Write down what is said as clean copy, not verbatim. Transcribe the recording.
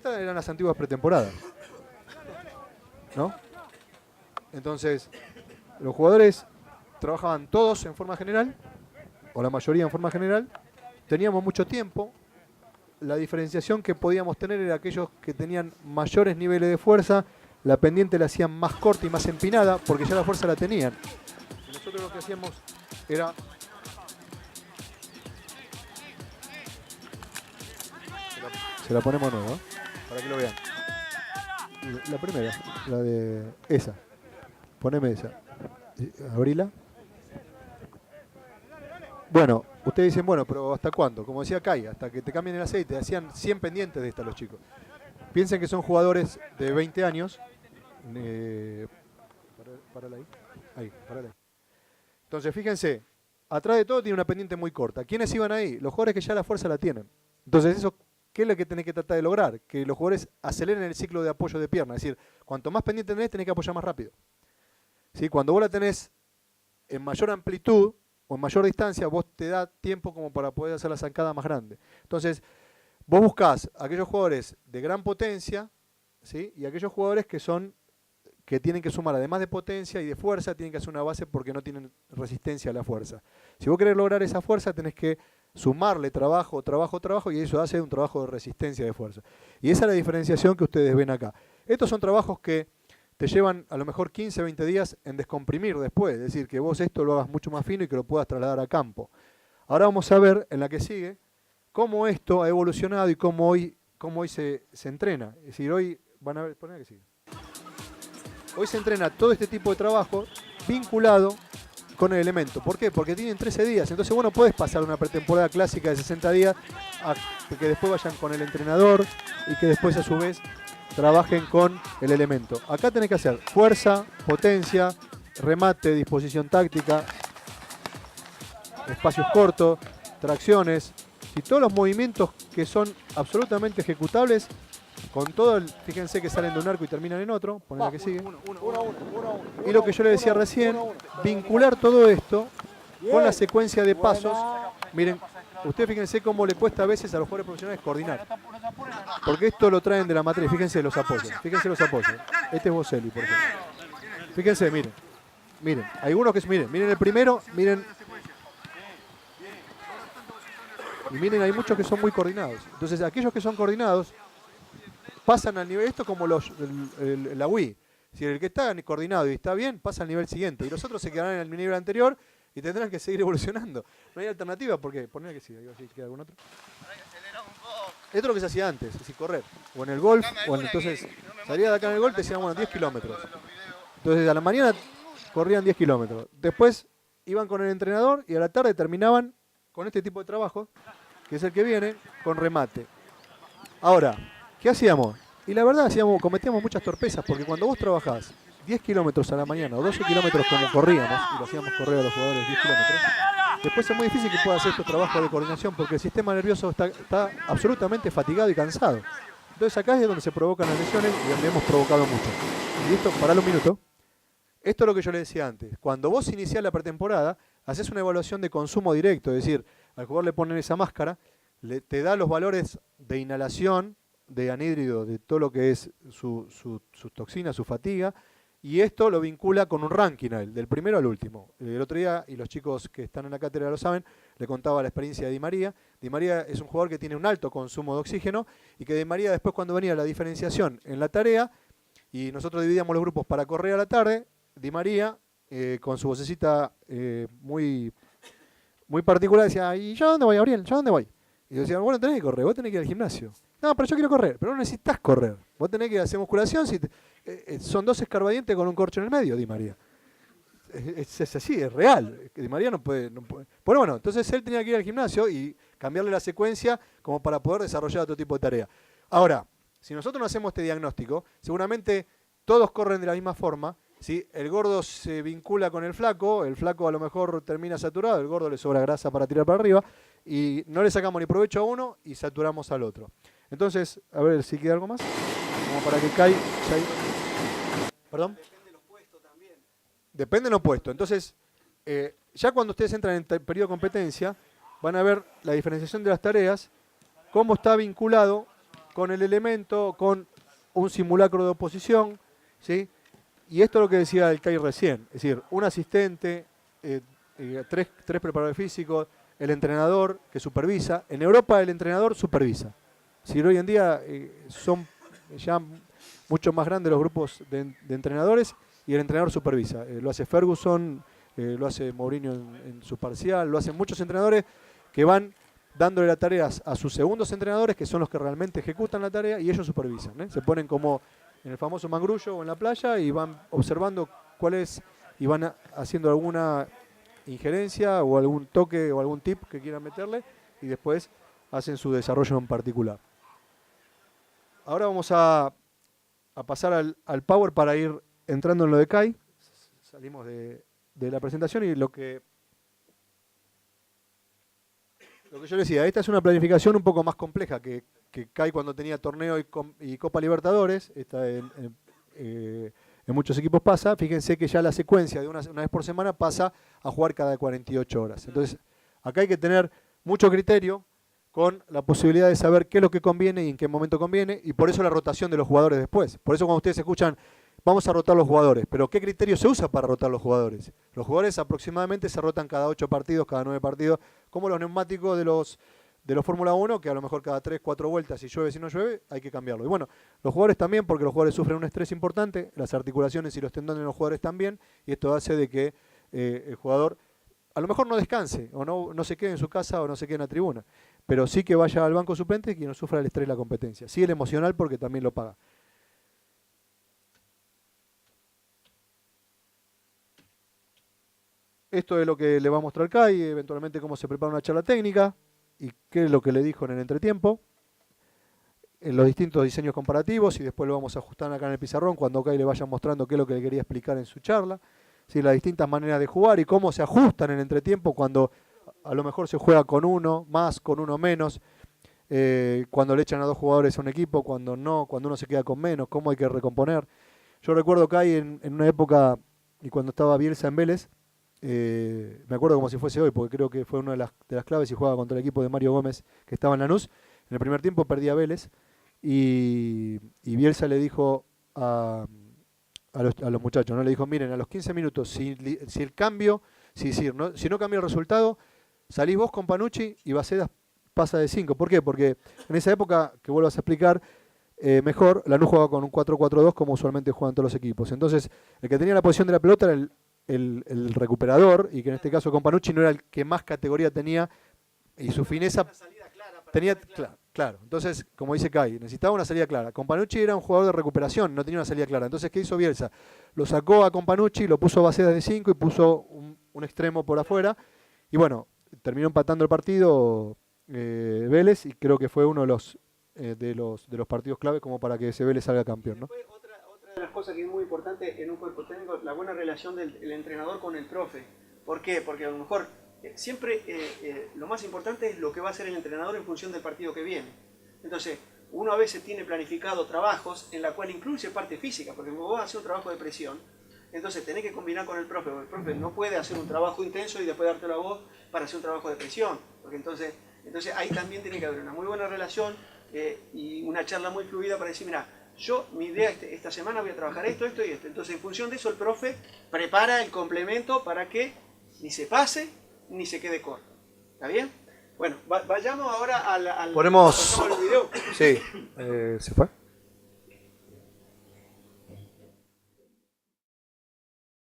estas eran las antiguas pretemporadas, ¿no? Entonces, los jugadores trabajaban todos en forma general, o la mayoría en forma general, teníamos mucho tiempo, la diferenciación que podíamos tener era aquellos que tenían mayores niveles de fuerza, la pendiente la hacían más corta y más empinada, porque ya la fuerza la tenían. Y nosotros lo que hacíamos era... Se la ponemos nueva, para que lo vean. La primera, la de esa. Poneme esa. Abrila. Bueno, ustedes dicen, bueno, pero ¿hasta cuándo? Como decía Kai, hasta que te cambien el aceite. Hacían 100 pendientes de estas los chicos. Piensen que son jugadores de 20 años. Parala ahí. Ahí, parala ahí. Entonces, fíjense, atrás de todo tiene una pendiente muy corta. ¿Quiénes iban ahí? Los jugadores que ya la fuerza la tienen. Entonces, eso, ¿qué es lo que tenés que tratar de lograr? Que los jugadores aceleren el ciclo de apoyo de pierna. Es decir, cuanto más pendiente tenés que apoyar más rápido. ¿Sí? Cuando vos la tenés en mayor amplitud o en mayor distancia, vos te da tiempo como para poder hacer la zancada más grande. Entonces, vos buscás aquellos jugadores de gran potencia, ¿sí? Y aquellos jugadores que tienen que sumar, además de potencia y de fuerza, tienen que hacer una base porque no tienen resistencia a la fuerza. Si vos querés lograr esa fuerza, tenés que sumarle trabajo, y eso hace un trabajo de resistencia de fuerza. Y esa es la diferenciación que ustedes ven acá. Estos son trabajos que te llevan a lo mejor 15, 20 días en descomprimir después, es decir, que vos esto lo hagas mucho más fino y que lo puedas trasladar a campo. Ahora vamos a ver en la que sigue cómo esto ha evolucionado y cómo hoy se entrena. Es decir, hoy van a ver, poner que sigue. Hoy se entrena todo este tipo de trabajo vinculado con el elemento. ¿Por qué? Porque tienen 13 días. Entonces vos no podés pasar una pretemporada clásica de 60 días a que después vayan con el entrenador y que después a su vez trabajen con el elemento. Acá tenés que hacer fuerza, potencia, remate, disposición táctica, espacios cortos, tracciones y todos los movimientos que son absolutamente ejecutables con todo el, fíjense que salen de un arco y terminan en otro, poner la que sigue. Y lo que yo le decía recién, vincular todo esto con la secuencia de pasos. Miren, ustedes fíjense cómo le cuesta a veces a los jugadores profesionales coordinar. Porque esto lo traen de la matriz, fíjense los apoyos, Este es Boselli, por ejemplo. Fíjense, miren, algunos que miren el primero, miren. Y miren, hay muchos que son muy coordinados. Entonces, aquellos que son coordinados pasan al nivel, esto como la Wii. Si el que está coordinado y está bien, pasa al nivel siguiente. Y los otros se quedarán en el nivel anterior y tendrán que seguir evolucionando. No hay alternativa porque, poner que sí, si queda algún otro. Esto es lo que se hacía antes, es decir, correr. O en el golf, entonces salía de acá en el golf, decían, bueno, 10 kilómetros. Entonces a la mañana corrían 10 kilómetros. Después iban con el entrenador y a la tarde terminaban con este tipo de trabajo, que es el que viene, con remate. Ahora, ¿qué hacíamos? Y la verdad cometíamos muchas torpezas, porque cuando vos trabajás 10 kilómetros a la mañana o 12 kilómetros como corríamos, y lo hacíamos correr a los jugadores 10 kilómetros, después es muy difícil que puedas hacer estos trabajos de coordinación porque el sistema nervioso está absolutamente fatigado y cansado. Entonces acá es donde se provocan las lesiones y donde hemos provocado mucho. Y esto, paralo un minuto. Esto es lo que yo le decía antes. Cuando vos iniciás la pretemporada, haces una evaluación de consumo directo, es decir, al jugador le ponen esa máscara, te da los valores de inhalación, de anhídrido, de todo lo que es sus toxinas, su fatiga, y esto lo vincula con un ranking a él, del primero al último. El otro día, y los chicos que están en la cátedra lo saben, le contaba la experiencia de Di María. Di María es un jugador que tiene un alto consumo de oxígeno y que Di María después cuando venía la diferenciación en la tarea, y nosotros dividíamos los grupos para correr a la tarde, Di María, con su vocecita muy particular, decía, ¿y yo dónde voy, Gabriel? ¿Yo dónde voy? Y decían, bueno, tenés que correr, vos tenés que ir al gimnasio. No, pero yo quiero correr, pero no necesitas correr. Vos tenés que hacer musculación, son 2 escarbadientes con un corcho en el medio, Di María. Es así, es real. Di María no puede. Pero bueno, entonces él tenía que ir al gimnasio y cambiarle la secuencia como para poder desarrollar otro tipo de tarea. Ahora, si nosotros no hacemos este diagnóstico, seguramente todos corren de la misma forma. ¿Sí? El gordo se vincula con el flaco a lo mejor termina saturado, el gordo le sobra grasa para tirar para arriba y no le sacamos ni provecho a uno y saturamos al otro. Entonces, a ver si queda algo más, como para que caiga. ¿Perdón? Depende de los puestos también. Depende de los puestos. Entonces, ya cuando ustedes entran en el periodo de competencia, van a ver la diferenciación de las tareas, cómo está vinculado con el elemento, con un simulacro de oposición, ¿sí? Y esto es lo que decía el CAI recién, es decir, un asistente, tres preparadores físicos, el entrenador que supervisa. En Europa el entrenador supervisa. Si hoy en día son ya mucho más grandes los grupos de entrenadores y el entrenador supervisa. Lo hace Ferguson, lo hace Mourinho en su parcial, lo hacen muchos entrenadores que van dándole las tareas a sus segundos entrenadores, que son los que realmente ejecutan la tarea, y ellos supervisan, ¿eh? Se ponen como en el famoso mangrullo o en la playa y van observando cuál es, y van haciendo alguna injerencia o algún toque o algún tip que quieran meterle, y después hacen su desarrollo en particular. Ahora vamos a pasar al Power para ir entrando en lo de CAI. Salimos de la presentación y lo que yo decía, esta es una planificación un poco más compleja que CAI cuando tenía torneo y Copa Libertadores. Esta en muchos equipos pasa. Fíjense que ya la secuencia de una vez por semana pasa a jugar cada 48 horas. Entonces, acá hay que tener mucho criterio con la posibilidad de saber qué es lo que conviene y en qué momento conviene, y por eso la rotación de los jugadores después. Por eso cuando ustedes escuchan, vamos a rotar los jugadores, pero ¿qué criterio se usa para rotar los jugadores? Los jugadores aproximadamente se rotan cada 8 partidos, cada 9 partidos, como los neumáticos de los Fórmula 1, que a lo mejor cada 3, 4 vueltas, si llueve, si no llueve, hay que cambiarlo. Y bueno, los jugadores también, porque los jugadores sufren un estrés importante, las articulaciones y los tendones de los jugadores también, y esto hace de que el jugador a lo mejor no descanse, o no se quede en su casa o no se quede en la tribuna, pero sí que vaya al banco suplente y que no sufra el estrés de la competencia. Sí el emocional, porque también lo paga. Esto es lo que le va a mostrar CAI, eventualmente cómo se prepara una charla técnica y qué es lo que le dijo en el entretiempo, en los distintos diseños comparativos, y después lo vamos a ajustar acá en el pizarrón cuando CAI le vaya mostrando qué es lo que le quería explicar en su charla. ¿Sí? Las distintas maneras de jugar y cómo se ajustan en el entretiempo cuando a lo mejor se juega con uno más, con uno menos, cuando le echan a 2 jugadores a un equipo, cuando no, cuando uno se queda con menos, cómo hay que recomponer. Yo recuerdo que hay en una época, y cuando estaba Bielsa en Vélez, me acuerdo como si fuese hoy, porque creo que fue una de las claves, y jugaba contra el equipo de Mario Gómez, que estaba en Lanús. En el primer tiempo perdía Vélez, y Bielsa le dijo a los muchachos, ¿no? Le dijo, miren, a los 15 minutos, si el cambio, si no cambia el resultado, salís vos con Panucci y Bacedas pasa de 5. ¿Por qué? Porque en esa época, que vuelvas a explicar mejor, Lanús jugaba con un 4-4-2 como usualmente juegan todos los equipos. Entonces, el que tenía la posición de la pelota era el recuperador, y que en este caso con Panucci no era el que más categoría tenía, y su fineza tenía... Claro, entonces, como dice Kai, necesitaba una salida clara. Companucci era un jugador de recuperación, no tenía una salida clara. Entonces, ¿qué hizo Bielsa? Lo sacó a Companucci, lo puso a Bacedas de 5 y puso un extremo por afuera. Y bueno, terminó empatando el partido Vélez, y creo que fue uno de los partidos clave como para que ese Vélez salga campeón, ¿no? Otra de las cosas que es muy importante en un cuerpo técnico, la buena relación del entrenador con el profe. ¿Por qué? Porque a lo mejor siempre lo más importante es lo que va a hacer el entrenador en función del partido que viene. Entonces, uno a veces tiene planificado trabajos en la cual incluye parte física, porque vos vas a hacer un trabajo de presión, entonces tenés que combinar con el profe, porque el profe no puede hacer un trabajo intenso y después dártelo a vos para hacer un trabajo de presión, porque entonces ahí también tiene que haber una muy buena relación y una charla muy fluida para decir, mira, mi idea esta semana voy a trabajar esto, esto y esto. Entonces, en función de eso, el profe prepara el complemento para que ni se pase ni se quede corto. ¿Está bien? Bueno, vayamos ahora al Ponemos... video. Sí, ¿se fue?